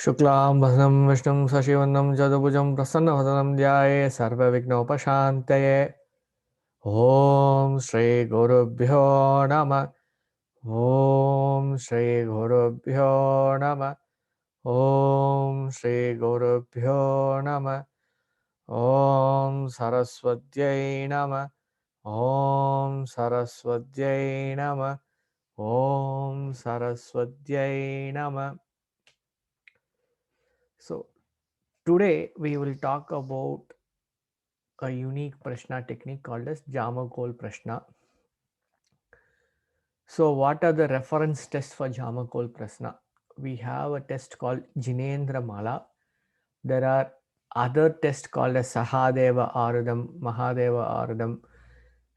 शुक्लां वदनं विष्णुं शशिवर्णं चतुर्भुजं प्रसन्नवदनं ध्याये सर्वविघ्नोपशान्तये। ॐ श्रीगुरुभ्यो नमः। ॐ श्रीगुरुभ्यो नमः। ॐ श्रीगुरुभ्यो नमः। ॐ सरस्वत्यै नमः। ॐ सरस्वत्यै नमः। ॐ सरस्वत्यै नमः. So today we will talk about a unique Prashna technique called as Jamakol Prashna. So what are the reference tests for Jamakol Prashna? We have a test called Jinendra Mala. There are other tests called as Sahadeva Arudam, Mahadeva Arudam,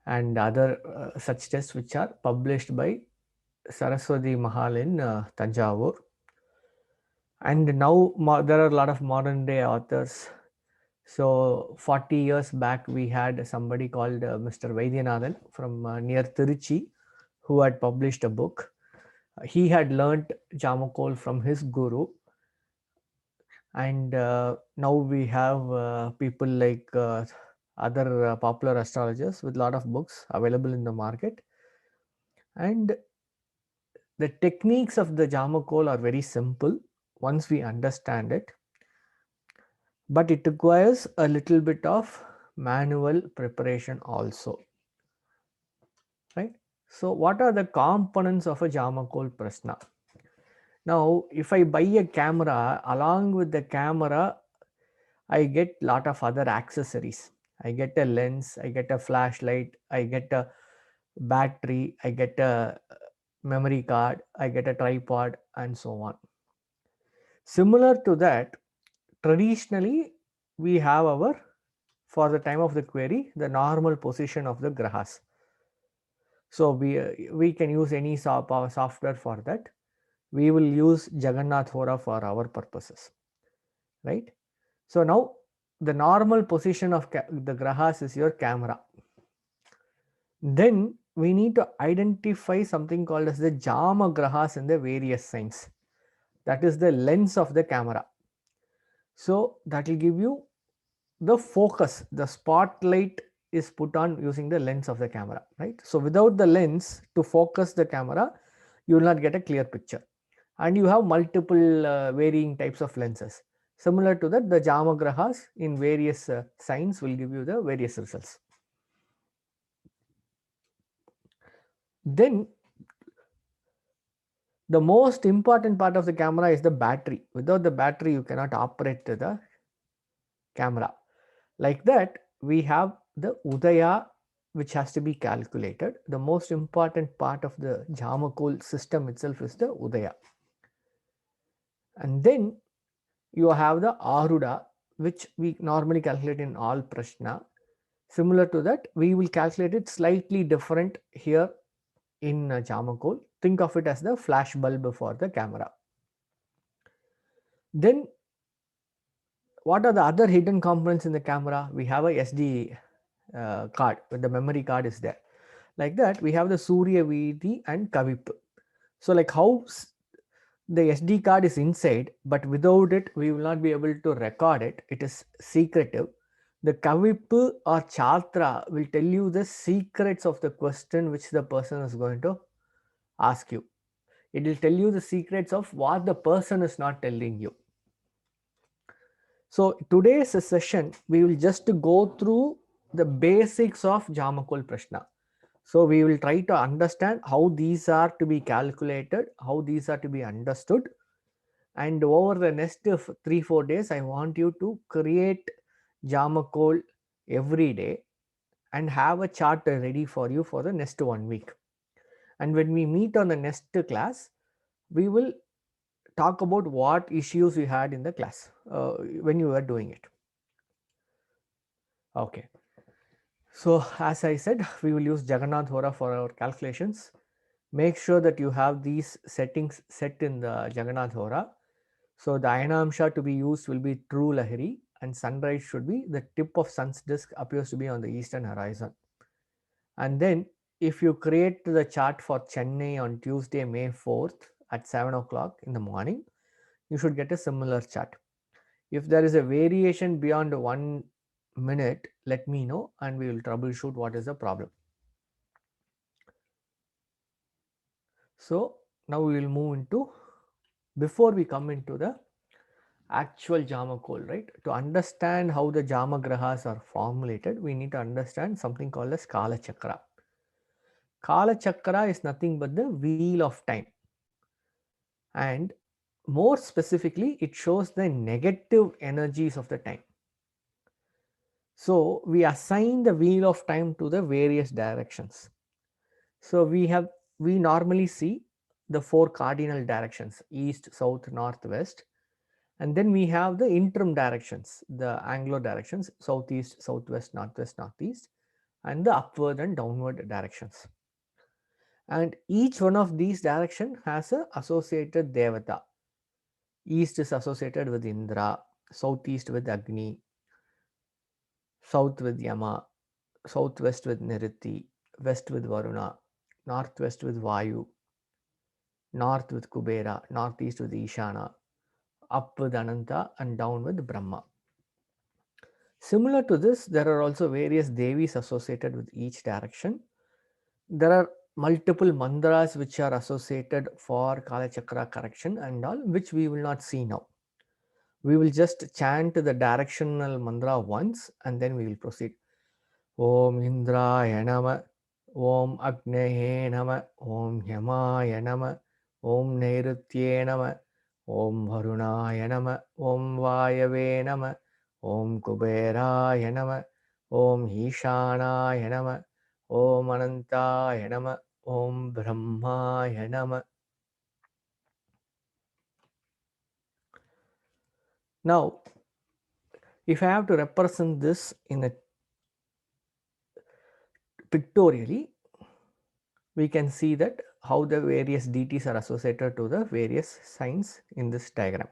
and other such tests which are published by Saraswati Mahal in Tanjavur. And now there are a lot of modern day authors. So 40 years back, we had somebody called Mr. Vaidyanathan from near Tiruchi who had published a book. He had learnt Jamakol from his guru. And now we have people like other popular astrologers with a lot of books available in the market. And the techniques of the Jamakol are very simple once we understand it. But it requires a little bit of manual preparation also, right? So what are the components of a Jamakol Prashna? Now, if I buy a camera, along with the camera, I get lot of other accessories. I get a lens, I get a flashlight, I get a battery, I get a memory card, I get a tripod, and so on. Similar to that, traditionally, we have our, for the time of the query, the normal position of the grahas. So we can use any software for that. We will use Jagannath Hora for our purposes, right? So now the normal position of the grahas is your camera. Then we need to identify something called as the Jama grahas in the various signs. That is the lens of the camera. So that will give you the focus, the spotlight is put on using the lens of the camera, right? So without the lens to focus the camera, you will not get a clear picture. And you have multiple varying types of lenses. Similar to that, the Jamagrahas in various signs will give you the various results. Then the most important part of the camera is the battery. Without the battery, you cannot operate the camera. Like that, we have the Udaya, which has to be calculated. The most important part of the Jamakol system itself is the Udaya. And then you have the Aruda, which we normally calculate in all Prashna. Similar to that, we will calculate it slightly different here in Jamakol. Think of it as the flash bulb for the camera. Then what are the other hidden components in the camera? We have a SD card, where the memory card is there. Like that, we have the Surya VD and Kavip. So like how the SD card is inside, but without it, we will not be able to record it. It is secretive. The Kavip or Chatra will tell you the secrets of the question which the person is going to ask you. It will tell you the secrets of what the person is not telling you. So today's session, we will just go through the basics of Jamakol Prashna. So we will try to understand how these are to be calculated, how these are to be understood. And over the next 3-4 days, I want you to create Jamakol every day and have a chart ready for you for the next 1 week. And when we meet on the next class, we will talk about what issues we had in the class when you were doing it. Okay. So as I said, we will use Jagannath Hora for our calculations. Make sure that you have these settings set in the Jagannath Hora. So the Ayanamsha to be used will be true Lahiri, and sunrise should be the tip of sun's disk appears to be on the eastern horizon. And then if you create the chart for Chennai on Tuesday, May 4th at 7 o'clock in the morning, you should get a similar chart. If there is a variation beyond 1 minute, let me know and we will troubleshoot what is the problem. So now we will move into, before we come into the actual Jama code, right? To understand how the Jama Grahas are formulated, we need to understand something called as Kala Chakra. Kala Chakra is nothing but the wheel of time. And more specifically, it shows the negative energies of the time. So we assign the wheel of time to the various directions. So we normally see the 4 cardinal directions: east, south, north, west. And then we have the interim directions, the Anglo directions: southeast, southwest, northwest, northeast, and the upward and downward directions. And each one of these direction has a associated devata. East is associated with Indra, southeast with Agni, south with Yama, southwest with Niriti, west with Varuna, northwest with Vayu, north with Kubera, northeast with Ishana, up with Ananta, and down with Brahma. Similar to this, there are also various Devis associated with each direction. There are multiple mantras which are associated for Kala Chakra correction and all, which we will not see now. We will just chant the directional mantra once and then we will proceed. Om Indraya Nama, Om Agnehe Nama, Om Yamaya Nama, Om Nairitye Nama, Om Varunaya Nama, Om Vayave Nama, Om Kuberaya Nama, Om Ishanaya Nama, Om Anantaya Nama, Om Brahmaya Nama. Now, if I have to represent this in a pictorially, we can see that how the various deities are associated to the various signs in this diagram.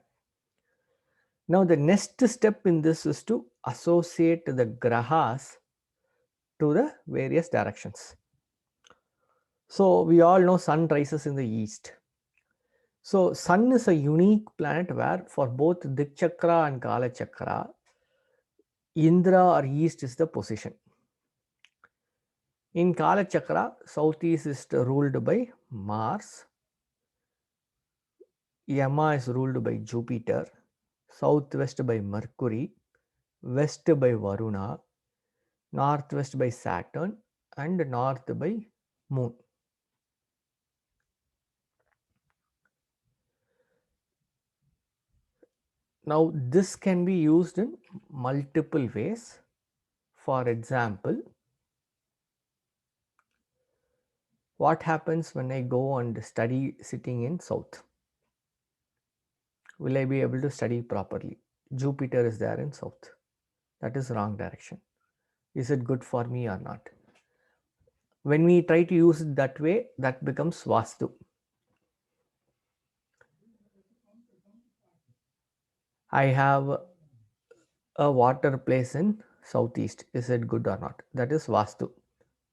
Now the next step in this is to associate the grahas to the various directions. So we all know sun rises in the east. So sun is a unique planet where for both Dik Chakra and Kala Chakra, Indra or east is the position. In Kala Chakra, southeast is ruled by Mars, Yama is ruled by Jupiter, southwest by Mercury, west by Varuna, northwest by Saturn, and north by Moon. Now this can be used in multiple ways. For example, what happens when I go and study sitting in south? Will I be able to study properly? Jupiter is there in south. That is wrong direction. Is it good for me or not? When we try to use it that way, that becomes Vastu. I have a water place in southeast. Is it good or not? That is Vastu.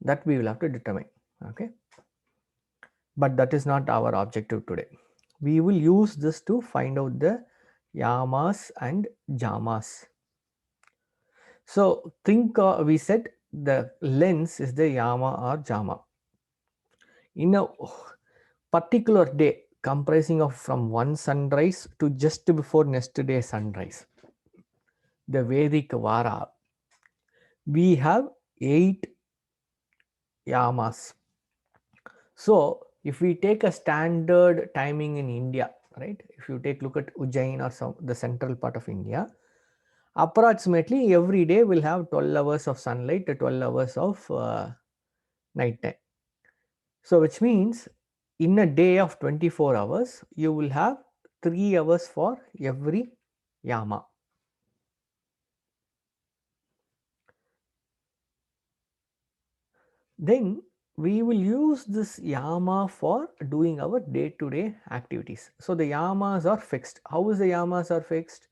That we will have to determine. Okay. But that is not our objective today. We will use this to find out the yamas and jamas. So think we said the lens is the yama or jama. In a particular day comprising of from one sunrise to just before next day sunrise, the Vedic Vara, we have 8 yamas. So if we take a standard timing in India, right? If you take look at Ujjain or the central part of India, approximately every day will have 12 hours of sunlight, 12 hours of night time. So which means in a day of 24 hours, you will have 3 hours for every yama. Then we will use this yama for doing our day-to-day activities. So the yamas are fixed. How is the yamas are fixed?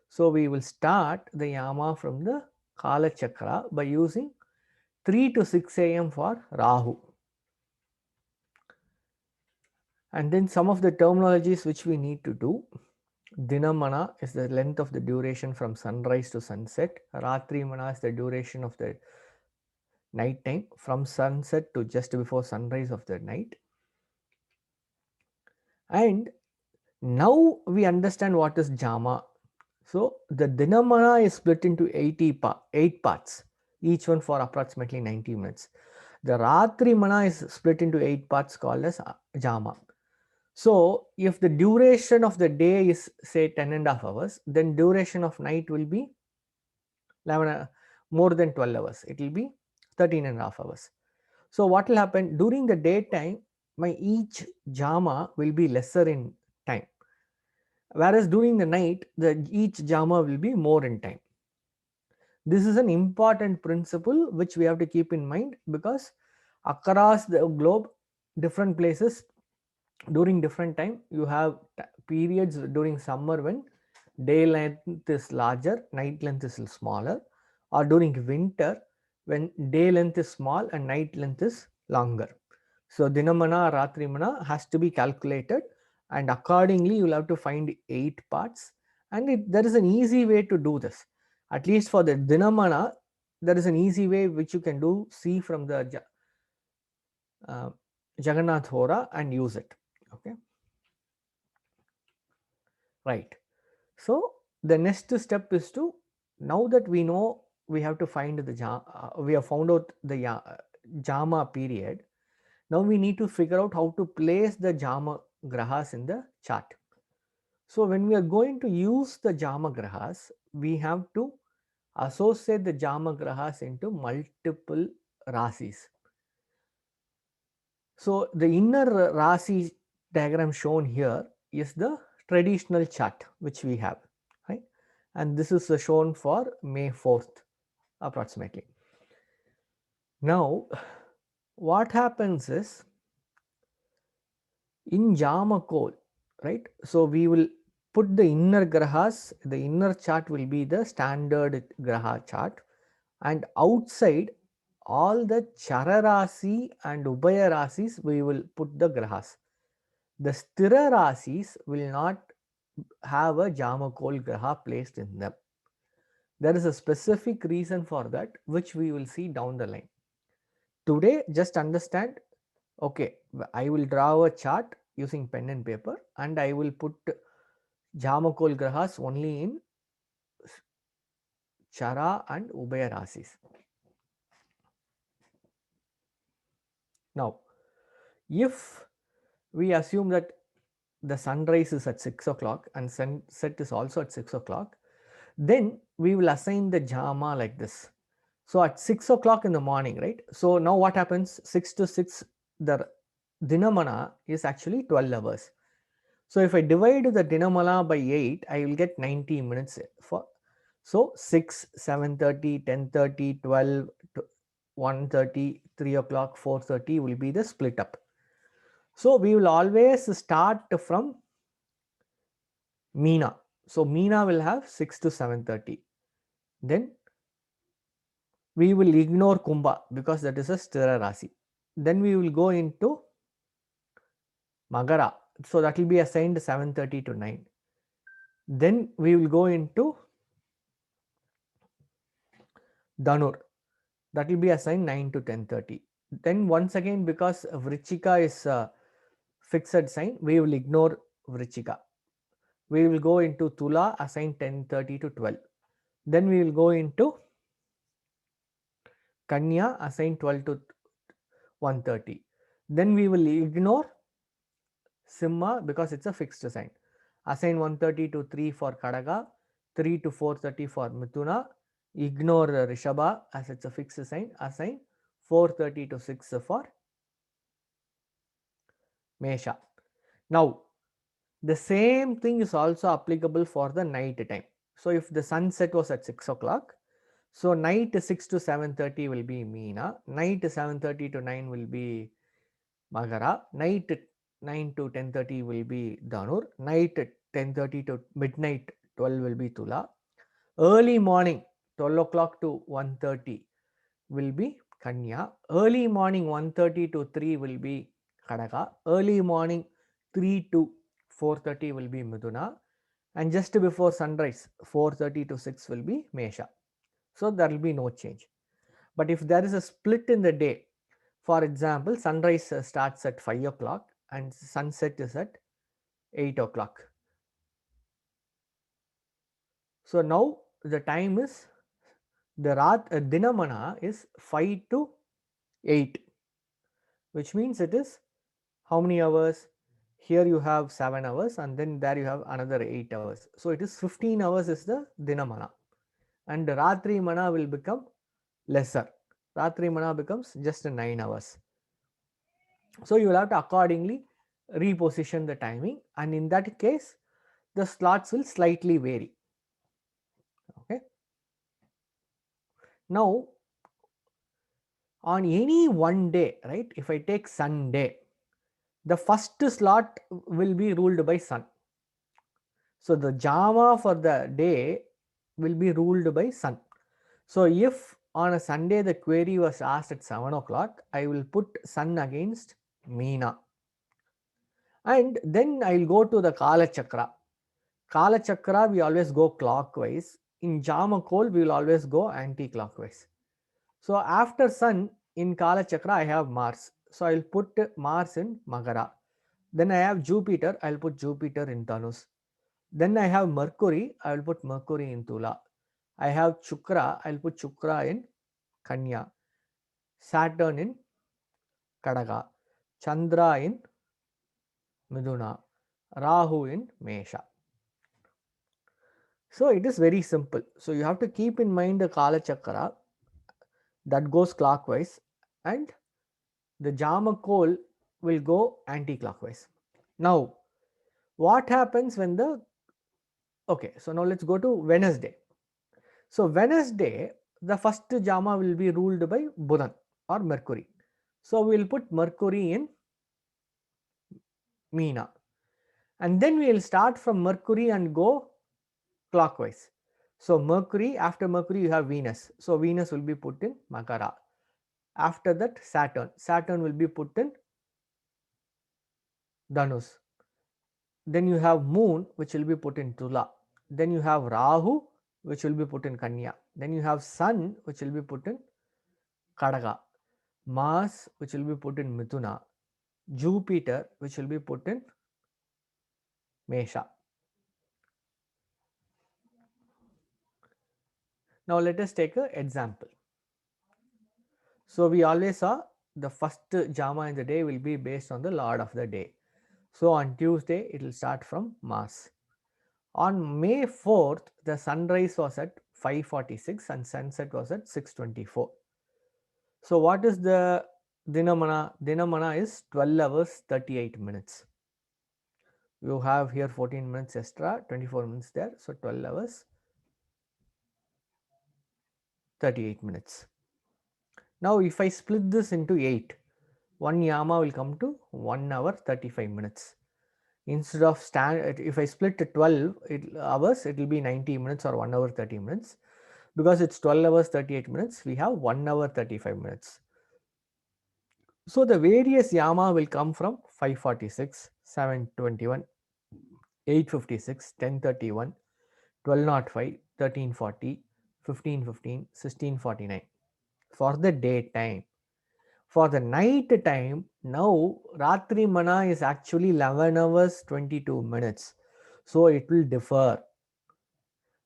So we will start the yama from the Kala Chakra by using 3 to 6 a.m. for Rahu. And then some of the terminologies which we need to do. Dinamana is the length of the duration from sunrise to sunset. Ratrimana is the duration of the night time from sunset to just before sunrise of the night. And now we understand what is Jama. So the Dinamana is split into 8 parts, each one for approximately 90 minutes. The Ratrimana is split into 8 parts called as Jama. So if the duration of the day is say 10.5 hours, then duration of night will be 11, more than 12 hours. It will be 13.5 hours. So what will happen during the daytime, my each jama will be lesser in time, whereas during the night, each jama will be more in time. This is an important principle which we have to keep in mind, because across the globe, different places during different time, you have periods during summer when day length is larger, night length is smaller, or during winter when day length is small and night length is longer. So Dinamana, Ratrimana has to be calculated, and accordingly you will have to find 8 parts. And there is an easy way to do this. At least for the Dinamana, there is an easy way which you can do, see from the uh, Jagannath Hora and use it. Okay, right. So the next step is to, now that we know we have to find we have found out the Jama period. Now we need to figure out how to place the Jama grahas in the chart. So when we are going to use the Jama grahas, we have to associate the Jama grahas into multiple rasis. So the inner rasi diagram shown here is the traditional chart which we have, right? And this is shown for May 4th approximately. Now what happens is, in Jamakol, right? So we will put the inner grahas, the inner chart will be the standard graha chart, and outside all the Chararasi and Ubaya Rasis we will put the grahas. The Sthira Rasis will not have a Jamakol graha placed in them. There is a specific reason for that, which we will see down the line. Today, just understand, okay, I will draw a chart using pen and paper, and I will put Jamakol grahas only in Chara and Ubaya Rasis. Now, if we assume that the sunrise is at 6 o'clock and sunset is also at 6 o'clock, then we will assign the Jama like this. So at 6 o'clock in the morning, right? So now what happens? 6 to 6, the Dinamana is actually 12 hours. So if I divide the Dinamala by 8, I will get 90 minutes for. So 6, 7:30, 10:30, 12, 1:30, 3 o'clock, 4:30 will be the split up. So we will always start from Meena. So Meena will have 6 to 7:30. Then we will ignore Kumbha because that is a Sthira Rasi. Then we will go into Magara. So that will be assigned 7:30 to 9. Then we will go into Dhanur. That will be assigned 9 to 10:30. Then once again, because Vrichika is a fixed sign, we will ignore Vrichika. We will go into Tula, assigned 10:30 to 12. Then we will go into Kanya, assigned 12 to 1:30. Then we will ignore Simha because it's a fixed sign. Assign 1:30 to 3 for Kadaga, 3 to 4:30 for Mithuna. Ignore Rishabha as it's a fixed sign. Assign 4:30 to 6 for Mesha. Now, the same thing is also applicable for the night time. So, if the sunset was at 6 o'clock, so night 6 to 7:30 will be Meena, night 7:30 to 9 will be Magara, night 9 to 10:30 will be Dhanur, night 10:30 to midnight 12 will be Tula, early morning 12 o'clock to 1:30 will be Kanya, early morning 1:30 to 3 will be, 'Kadaka'. Early morning 3 to 4:30 will be Miduna. and just before sunrise 4:30 to 6 will be Mesha. So there will be no change. But if there is a split in the day, for example, sunrise starts at 5 o'clock and sunset is at 8 o'clock. So now the time is the Dinamana is 5 to 8, which means it is how many hours? Here you have 7 hours and then there you have another 8 hours. So it is 15 hours is the Dinamana, and Ratri Mana will become lesser. Ratri Mana becomes just 9 hours. So you will have to accordingly reposition the timing, and in that case the slots will slightly vary. Okay. Now on any one day, right, if I take Sunday, the first slot will be ruled by sun. So the Jama for the day will be ruled by sun. So if on a Sunday the query was asked at 7 o'clock, I will put sun against Meena, and then I will go to the Kala Chakra. Kala Chakra we always go clockwise. In Jama Kol we will always go anti-clockwise. So after sun in Kala Chakra I have Mars. So I will put Mars in Magara. Then I have Jupiter, I will put Jupiter in Dhanus. Then I have Mercury, I will put Mercury in Tula. I have Chukra, I will put Chukra in Kanya. Saturn in Kadaga. Chandra in Miduna. Rahu in Mesha. So it is very simple. So you have to keep in mind the Kala Chakra that goes clockwise, and the Jama Kol will go anti-clockwise. Now, what happens when okay, so now let's go to Wednesday. So Wednesday, the first Jama will be ruled by Buddhan or Mercury. So we will put Mercury in Meena, and then we will start from Mercury and go clockwise. So Mercury, after Mercury you have Venus. So Venus will be put in Makara. After that Saturn will be put in Dhanus. Then you have Moon, which will be put in Tula. Then you have Rahu, which will be put in Kanya. Then you have Sun, which will be put in Kadaga. Mars, which will be put in Mithuna. Jupiter, which will be put in Mesha. Now let us take an example. So we always saw the first Jama in the day will be based on the Lord of the day. So on Tuesday it will start from Mars. On May 4th, the sunrise was at 5:46 and sunset was at 6:24. So what is the Dinamana? Dinamana is 12 hours 38 minutes. You have here 14 minutes extra, 24 minutes there. So 12 hours 38 minutes. Now if I split this into 8, one Yama will come to 1 hour 35 minutes. Instead of if I split to 12 hours, it will be 90 minutes or 1 hour 30 minutes. Because it's 12 hours 38 minutes, we have 1 hour 35 minutes. So the various Yama will come from 5:46, 7:21, 8:56, 10:31, 12:05, 13:40, 15:15, 16:49 for the daytime. For the night time, now Ratri Mana is actually 11 hours 22 minutes. So it will differ.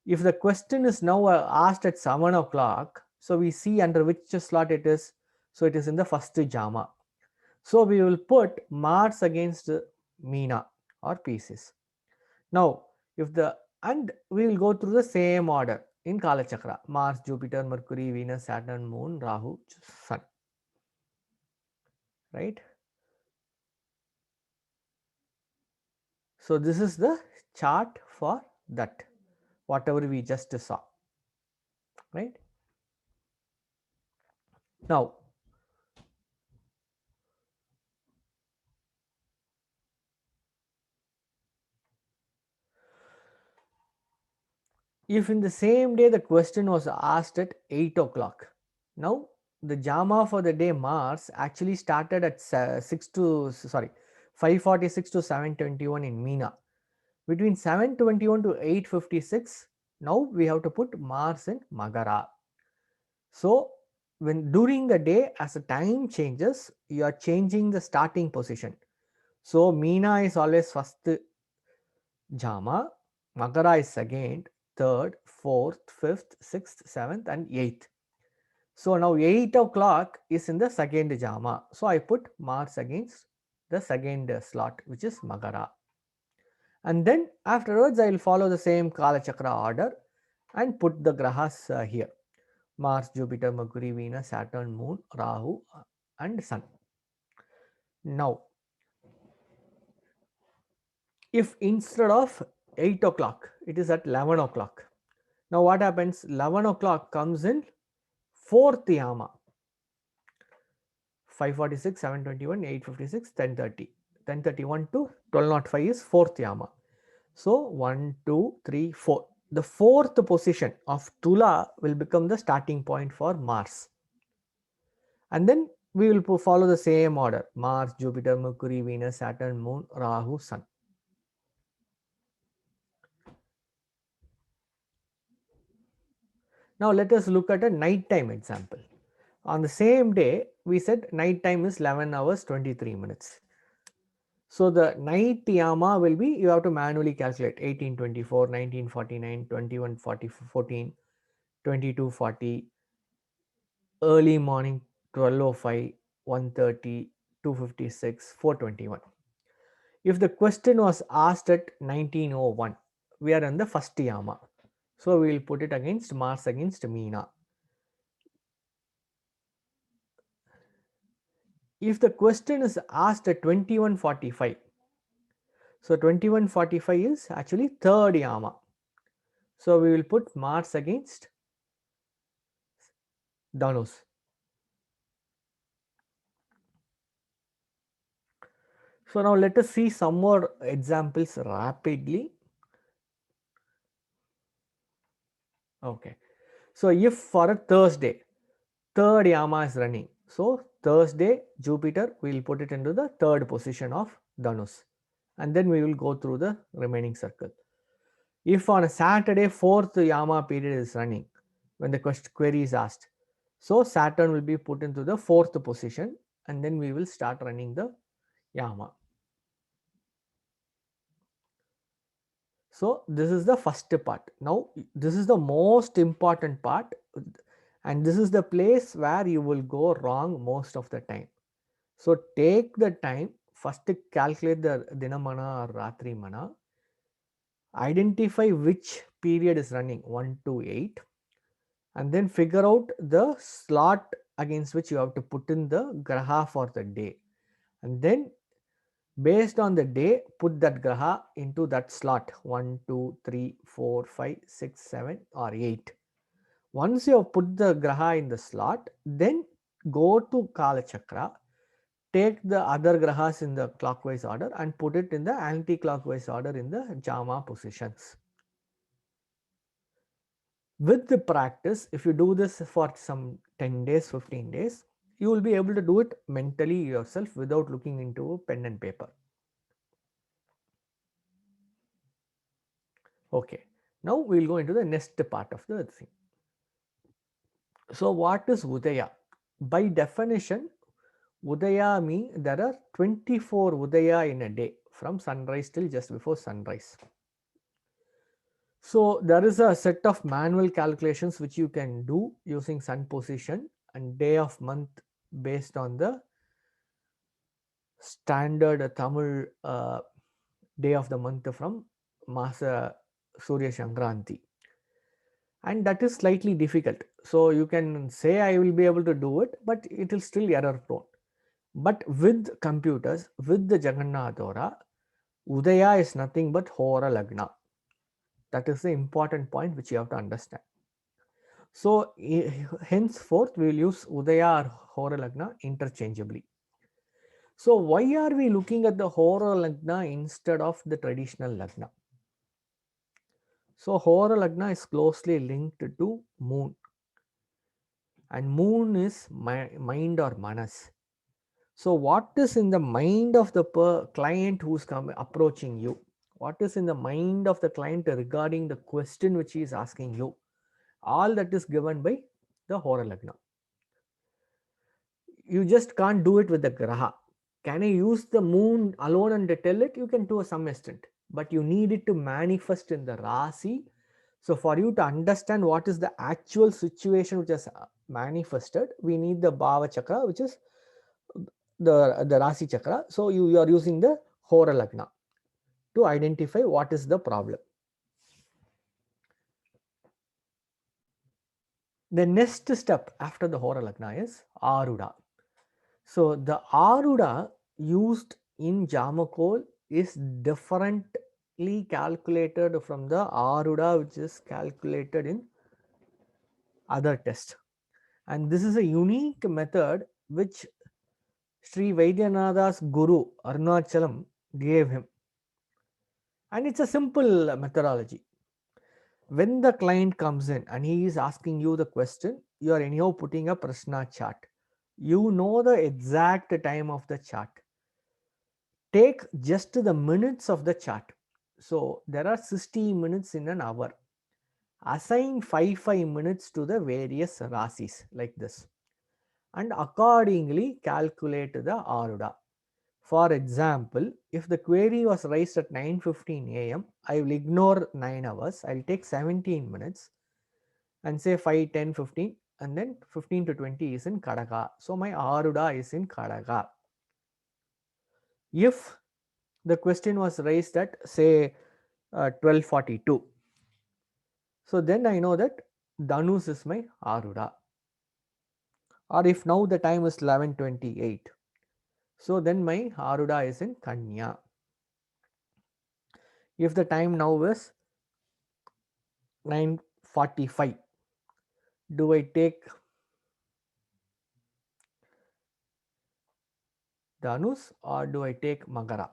If the question is now asked at 7 o'clock, so we see under which slot it is. So it is in the first Jama. So we will put Mars against Meena or Pisces. Now, and we will go through the same order in Kala Chakra: Mars, Jupiter, Mercury, Venus, Saturn, Moon, Rahu, Sun. Right? So this is the chart for that, whatever we just saw. Right? Now, if in the same day the question was asked at 8 o'clock, now the Jama for the day Mars actually started at 5:46 to 7:21 in Meena. Between 7:21 to 8:56, now we have to put Mars in Magara. So when during the day, as the time changes, you are changing the starting position. So Meena is always first Jama, Magara is second, third, fourth, fifth, sixth, seventh, and eighth. So now 8 o'clock is in the second Jama. So I put Mars against the second slot, which is Magara. And then afterwards, I will follow the same Kala Chakra order and put the Grahas here: Mars, Jupiter, Mercury, Venus, Saturn, Moon, Rahu, and Sun. Now, if instead of 8 o'clock, it is at 11 o'clock. Now, what happens? 11 o'clock comes in fourth Yama: 5:46, 7:21, 8:56, 10:30. 10:31 to 12:05 is fourth Yama. So 1, 2, 3, 4. The fourth position of Tula will become the starting point for Mars. And then we will follow the same order: Mars, Jupiter, Mercury, Venus, Saturn, Moon, Rahu, Sun. Now let us look at a nighttime example. On the same day, we said night time is 11 hours 23 minutes. So the night Yama will be, you have to manually calculate 1824, 1949, 2140, 14, 2240, early morning 12:05, 1:30, 2:56, 4:21. If the question was asked at 1901, we are in the first Yama. So we will put it against Mars against Meena. If the question is asked at 21:45, so 21:45 is actually third Yama. So we will put Mars against Dhanus. So now let us see some more examples rapidly. Okay. So if for a Thursday, third Yama is running. So Thursday, Jupiter, we will put it into the third position of Dhanus. And then we will go through the remaining circle. If on a Saturday, fourth Yama period is running, when the query is asked, so Saturn will be put into the fourth position, and then we will start running the Yama. So this is the first part. Now this is the most important part, and this is the place where you will go wrong most of the time. So take the time, first calculate the Dinamana or Ratri Mana, identify which period is running 1 to 8, and then figure out the slot against which you have to put in the graha for the day, and then based on the day put that graha into that slot 1, 2, 3, 4, 5, 6, 7 or 8. Once you have put the graha in the slot, then go to Kala Chakra, take the other grahas in the clockwise order and put it in the anti-clockwise order in the Jama positions. With the practice, if you do this for some 10 days, 15 days, you will be able to do it mentally yourself without looking into pen and paper. Okay, now we will go into the next part of the thing. So what is Udaya? By definition, Udaya means there are 24 Udaya in a day from sunrise till just before sunrise. So there is a set of manual calculations which you can do using sun position and day of month based on the standard Tamil day of the month from Masa Surya Shankranti. And that is slightly difficult. So you can say I will be able to do it, but it is still error prone. But with computers, with the Jagannath Hora, Udaya is nothing but Hora Lagna. That is the important point which you have to understand. So henceforth we will use Udaya or Hora Lagna interchangeably. So why are we looking at the Hora Lagna instead of the traditional Lagna? So Hora Lagna is closely linked to moon, and moon is mind or manas. So what is in the mind of the client who's approaching you? what is in the mind of the client regarding the question which he is asking you. All that is given by the Hora Lagna. You just can't do it with the Graha. Can I use the moon alone and tell it? You can to some extent, but you need it to manifest in the Rasi. So for you to understand what is the actual situation which is manifested, we need the Bhava Chakra, which is the Rasi Chakra. So you are using the Hora Lagna to identify what is the problem. The next step after the Hora Lagna is Aruda. So the Aruda used in Jamakol is differently calculated from the Aruda which is calculated in other tests. And this is a unique method which Sri Vaidyanatha's Guru Arunachalam gave him. And it's a simple methodology. When the client comes in and he is asking you the question, you are anyhow putting a Prashna chart. You know the exact time of the chart. Take just the minutes of the chart. So there are 60 minutes in an hour. Assign 5 minutes to the various rasis like this, and accordingly calculate the Aruda. For example, if the query was raised at 9:15 a.m., I will ignore 9 hours. I will take 17 minutes and say 5, 10, 15, and then 15 to 20 is in Kadaka. So my Aruda is in Kadaka. If the question was raised at say 12:42, so then I know that Dhanus is my Aruda. Or if now the time is 11:28, so then my Aruda is in Kanya. If the time now is 9:45, do I take Dhanus or do I take Magara?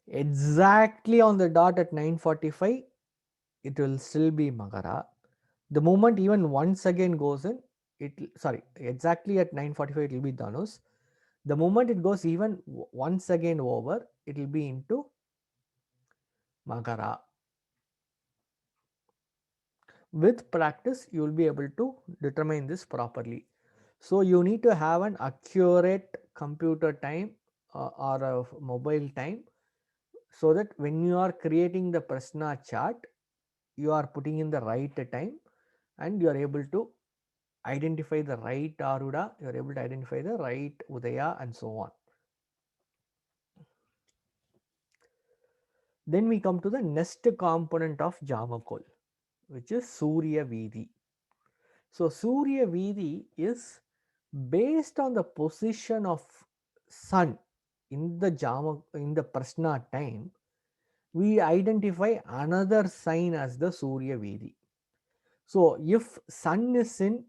Exactly on the dot at 9:45, it will still be Magara. The moment even once again goes in, exactly at 9:45 it will be Dhanus. The moment it goes even once again over, it will be into Magara. With practice, you will be able to determine this properly. So you need to have an accurate computer time or a mobile time, so that when you are creating the Prashna chart, you are putting in the right time and you are able to identify the right Aruda, you are able to identify the right Udaya and so on. Then we come to the next component of Jamakol, which is Surya Vidhi. So Surya Vidhi is based on the position of sun in the Prashna time. We identify another sign as the Surya Vidhi. So if sun is in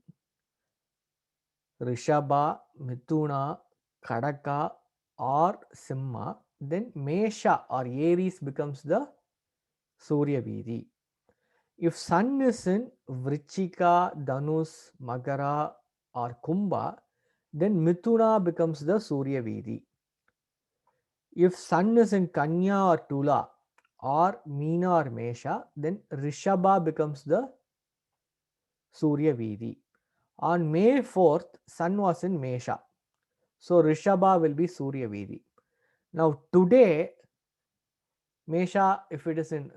Rishabha, Mithuna, Kadaka or Simha, then Mesha or Aries becomes the Surya Vidhi. If sun is in Vrichika, Dhanus, Magara or Kumbha, then Mithuna becomes the Surya Vidhi. If sun is in Kanya or Tula or Meena or Mesha, then Rishabha becomes the Surya Vidhi. On May 4th, sun was in Mesha. So Rishabha will be Surya Vidhi. Now today, Mesha, if it is in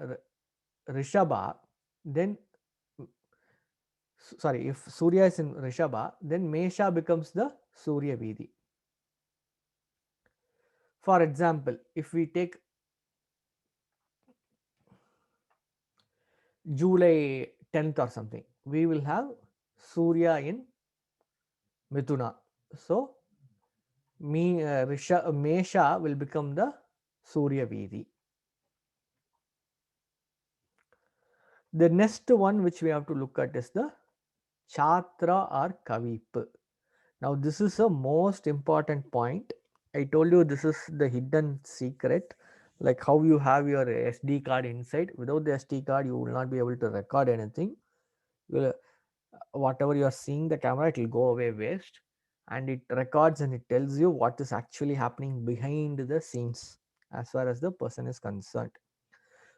Rishabha, then if Surya is in Rishabha, then Mesha becomes the Surya Vidhi. For example, if we take July 10th or something, we will have Surya in Mithuna. So Mesha will become the Surya Vidhi. The next one which we have to look at is the Chatra or Kavip. Now this is a most important point. I told you this is the hidden secret, like how you have your SD card inside. Without the SD card, you will not be able to record anything. Whatever you are seeing the camera, it will go away waste, and it records and it tells you what is actually happening behind the scenes as far as the person is concerned.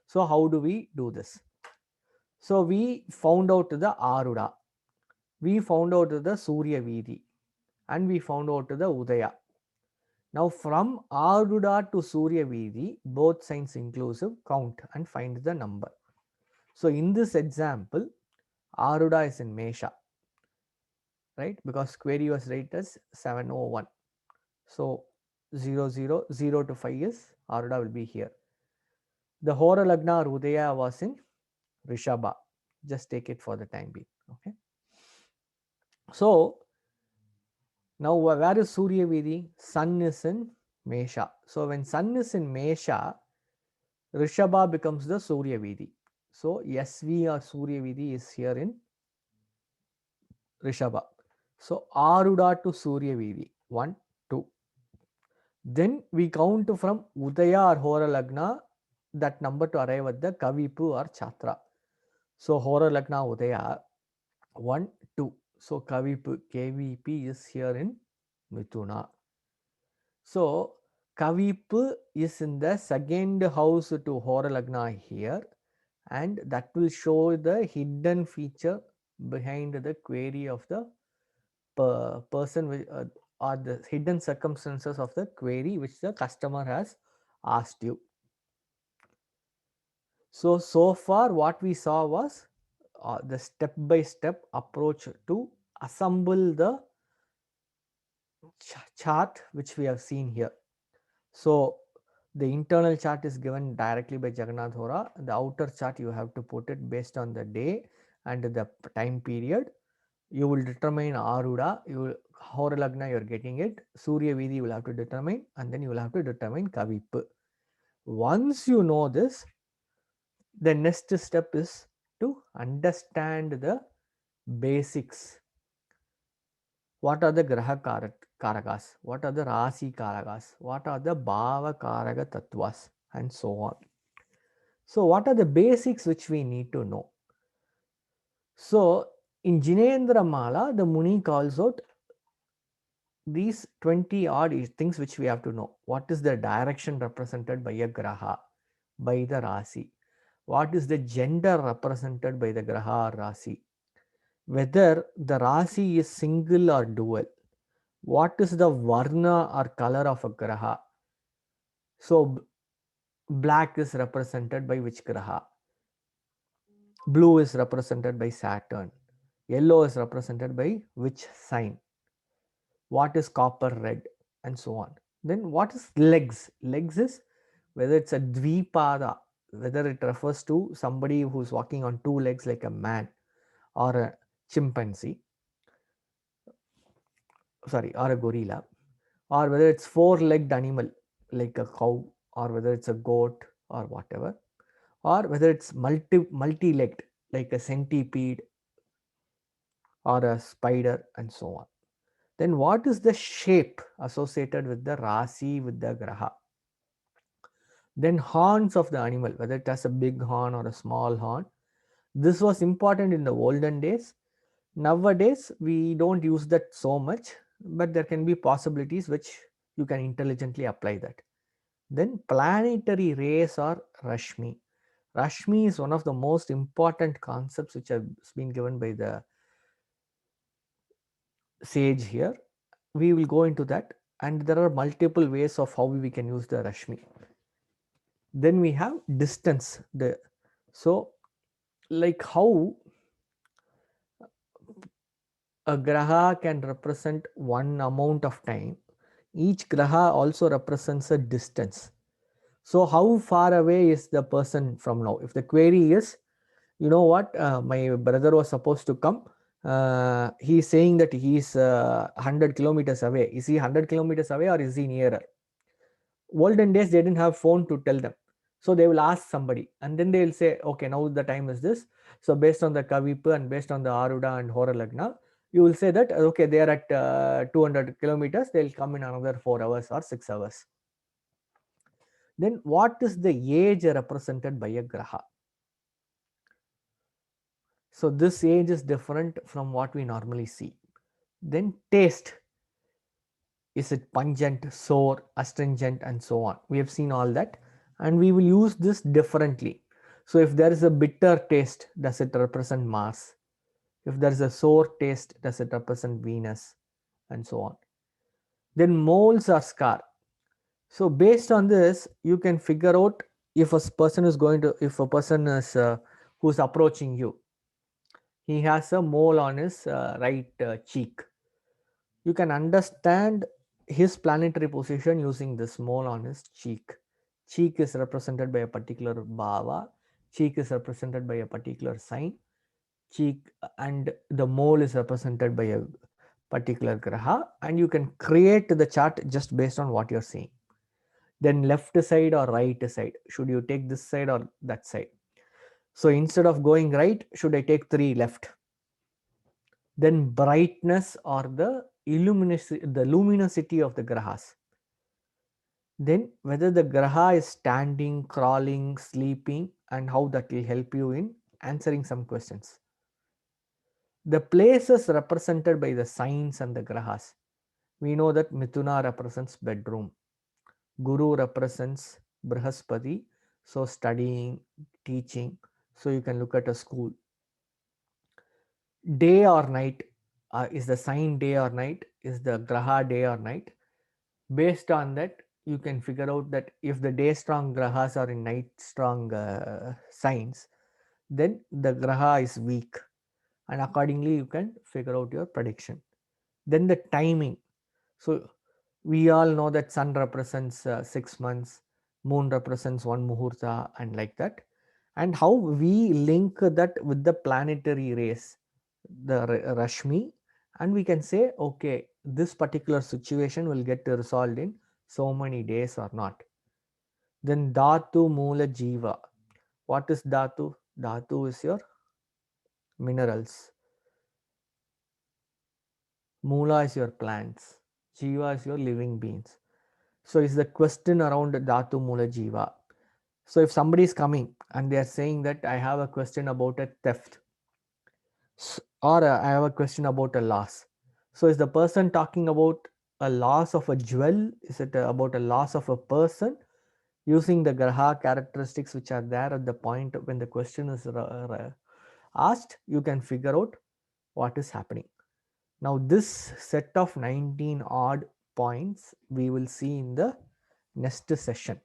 So how do we do this? So we found out the Aruda, we found out the Surya Vidi, and we found out the Udaya. Now from Aruda to Surya Vidi, both signs inclusive, count and find the number. So in this example, Aruda is in Mesha, right? Because query was rated as 701. So 0 to 5 is Aruda will be here. The Hora Lagna or Udaya was in Rishabha. Just take it for the time being. Okay. So now where is Surya Vidi? Sun is in Mesha. So when Sun is in Mesha, Rishabha becomes the Surya Vidi. So SV or Surya Vidi is here in Rishabha. So Aruda to Surya Vidi, 1, 2. Then we count from Udaya or Hora Lagna that number to arrive at the Kavipu or Chatra. So Hora Lagna Udaya, 1, 2. So Kavipu, KVP is here in Mithuna. So Kavipu is in the second house to Hora Lagna here, and that will show the hidden feature behind the query of the person with, or the hidden circumstances of the query which the customer has asked you. So far what we saw was the step-by-step approach to assemble the chart which we have seen here. So the internal chart is given directly by Jagannath Hora. The outer chart you have to put it based on the day and the time period. You will determine Aruda, you will, Hora Lagna you are getting it, Surya Vidi you will have to determine, and then you will have to determine Kavip. Once you know this, the next step is to understand the basics. What are the Graha Karagas? What are the Rasi Karagas? What are the Bhava Karaga Tattvas? And so on. So what are the basics which we need to know? So in Jinendra Mala, the Muni calls out these 20 odd things which we have to know. What is the direction represented by a Graha, by the Rasi? What is the gender represented by the Graha or Rasi? Whether the Rasi is single or dual. What is the Varna or color of a Graha? So black is represented by which Graha? Blue is represented by Saturn. Yellow is represented by which sign? What is copper red? And so on. Then what is legs? Legs is whether it's a dvipada, whether it refers to somebody who's walking on two legs like a man or a chimpanzee, or a gorilla, or whether it's four-legged animal like a cow, or whether it's a goat or whatever, or whether it's multi-legged like a centipede or a spider and so on. Then what is the shape associated with the Rasi, with the Graha? Then horns of the animal, whether it has a big horn or a small horn. This was important in the olden days. Nowadays, we don't use that so much, but there can be possibilities which you can intelligently apply that. Then planetary rays or Rashmi. Rashmi is one of the most important concepts which have been given by the sage here. We will go into that, and there are multiple ways of how we can use the Rashmi. Then we have distance. So like how a graha can represent one amount of time, each graha also represents a distance. So how far away is the person from now? If the query is, you know what, my brother was supposed to come, he's saying that he's 100 kilometers away. Is he 100 kilometers away or is he nearer? Olden days they didn't have phone to tell them, so they will ask somebody and then they will say, okay, now the time is this. So based on the Kavipu and based on the Aruda and Hora Lagna, you will say that okay, they are at 200 kilometers, they'll come in another 4 hours or 6 hours. Then what is the age represented by a graha? So this age is different from what we normally see. Then taste. Is it pungent, sour, astringent, and so on? We have seen all that, and we will use this differently. So if there is a bitter taste, does it represent Mars? If there is a sour taste, does it represent Venus? And so on. Then moles or scar. So based on this, you can figure out if a person is who's approaching you, he has a mole on his right cheek. You can understand his planetary position using this mole on his cheek. Cheek is represented by a particular bhava. Cheek is represented by a particular sign. Cheek and the mole is represented by a particular graha, and you can create the chart just based on what you're seeing. Then left side or right side, should you take this side or that side? So instead of going right, should I take 3 left? Then brightness or the luminosity of the grahas. Then whether the graha is standing, crawling, sleeping, and how that will help you in answering some questions. The places represented by the signs and the grahas. We know that Mithuna represents bedroom. Guru represents Brihaspati, so studying, teaching. So you can look at a school. Day or night, is the sign day or night? Is the graha day or night? Based on that, you can figure out that if the day strong grahas are in night strong signs, then the graha is weak, and accordingly you can figure out your prediction. Then the timing. So we all know that sun represents 6 months, moon represents 1 muhurta, and like that. And how we link that with the planetary rays, the Rashmi, and we can say, okay, this particular situation will get resolved in so many days or not. Then Dhatu Moola Jiva. What is Dhatu? Dhatu is your minerals. Moola is your plants. Jiva is your living beings. So it's the question around Dhatu Moola Jiva. So if somebody is coming and they are saying that I have a question about a theft, or I have a question about a loss. So is the person talking about a loss of a jewel? Is it about a loss of a person? Using the graha characteristics which are there at the point when the question is asked, you can figure out what is happening. Now this set of 19 odd points we will see in the next session.